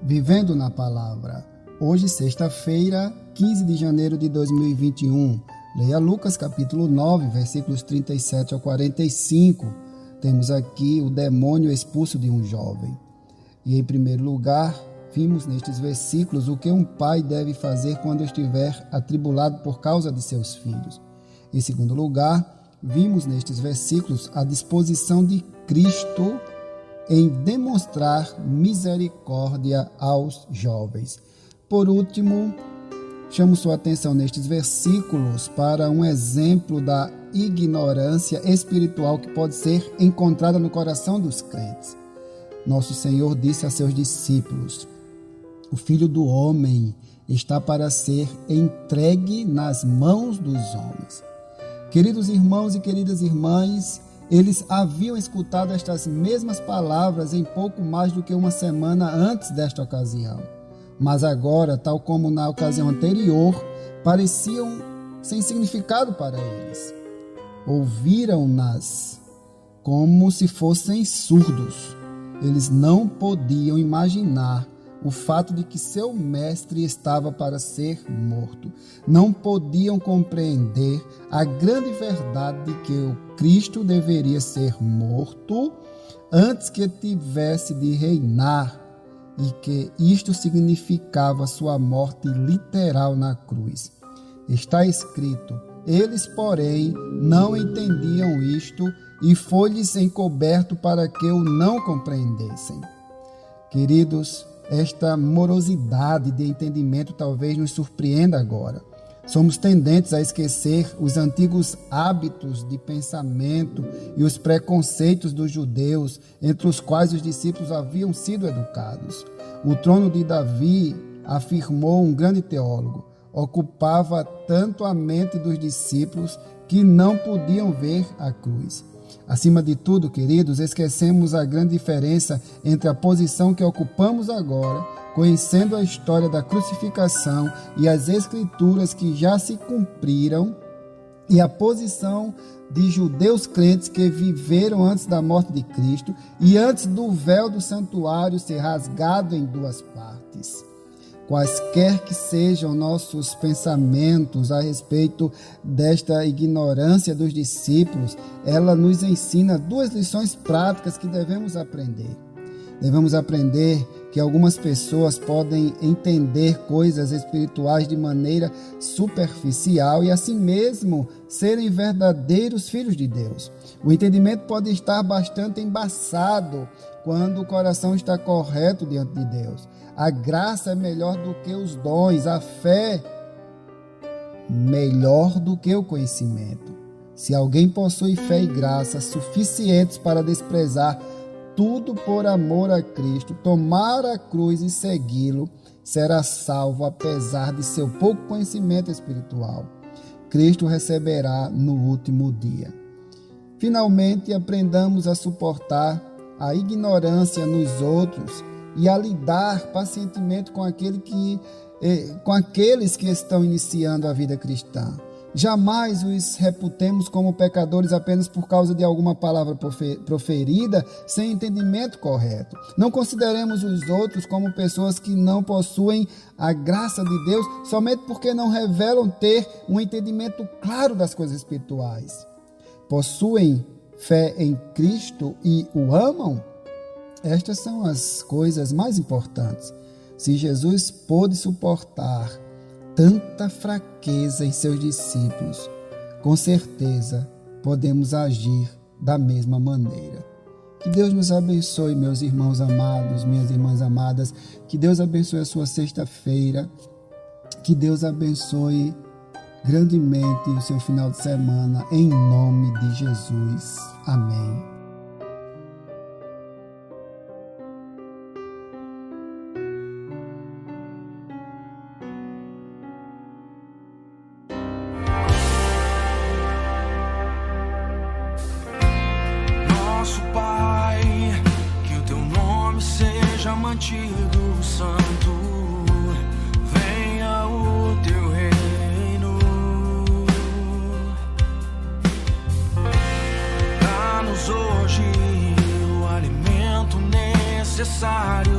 Vivendo na Palavra. Hoje, sexta-feira, 15 de janeiro de 2021. Leia Lucas capítulo 9, versículos 37 ao 45. Temos aqui o demônio expulso de um jovem. E em primeiro lugar, vimos nestes versículos o que um pai deve fazer quando estiver atribulado por causa de seus filhos. Em segundo lugar, vimos nestes versículos a disposição de Cristo em demonstrar misericórdia aos jovens. Por último, chamo sua atenção nestes versículos para um exemplo da ignorância espiritual que pode ser encontrada no coração dos crentes. Nosso Senhor disse a seus discípulos: o Filho do Homem está para ser entregue nas mãos dos homens. Queridos irmãos e queridas irmãs, eles haviam escutado estas mesmas palavras em pouco mais do que uma semana antes desta ocasião. Mas agora, tal como na ocasião anterior, pareciam sem significado para eles. Ouviram-nas como se fossem surdos. Eles não podiam imaginar o fato de que seu mestre estava para ser morto. Não podiam compreender a grande verdade de que o Cristo deveria ser morto antes que tivesse de reinar e que isto significava sua morte literal na cruz. Está escrito: eles, porém, não entendiam isto e foi-lhes encoberto para que o não compreendessem. Queridos, esta morosidade de entendimento talvez nos surpreenda agora. Somos tendentes a esquecer os antigos hábitos de pensamento e os preconceitos dos judeus, entre os quais os discípulos haviam sido educados. O trono de Davi, afirmou um grande teólogo, ocupava tanto a mente dos discípulos que não podiam ver a cruz. Acima de tudo, queridos, esquecemos a grande diferença entre a posição que ocupamos agora, conhecendo a história da crucificação e as escrituras que já se cumpriram, e a posição de judeus crentes que viveram antes da morte de Cristo e antes do véu do santuário ser rasgado em duas partes. Quaisquer que sejam nossos pensamentos a respeito desta ignorância dos discípulos, ela nos ensina duas lições práticas que devemos aprender. Devemos aprender que algumas pessoas podem entender coisas espirituais de maneira superficial e assim mesmo serem verdadeiros filhos de Deus. O entendimento pode estar bastante embaçado quando o coração está correto diante de Deus. A graça é melhor do que os dons, a fé melhor do que o conhecimento. Se alguém possui fé e graça suficientes para desprezar tudo por amor a Cristo, tomar a cruz e segui-lo, será salvo apesar de seu pouco conhecimento espiritual. Cristo receberá no último dia. Finalmente, aprendamos a suportar a ignorância nos outros e a lidar pacientemente com aqueles que estão iniciando a vida cristã. Jamais os reputemos como pecadores apenas por causa de alguma palavra proferida sem entendimento correto. Não consideremos os outros como pessoas que não possuem a graça de Deus somente porque não revelam ter um entendimento claro das coisas espirituais. Possuem fé em Cristo e o amam? Estas são as coisas mais importantes. Se Jesus pôde suportar tanta fraqueza em seus discípulos, com certeza podemos agir da mesma maneira. Que Deus nos abençoe, meus irmãos amados, minhas irmãs amadas. Que Deus abençoe a sua sexta-feira. Que Deus abençoe grandemente o seu final de semana, em nome de Jesus. Amém. Mantido santo, venha o teu reino. Dá-nos hoje o alimento necessário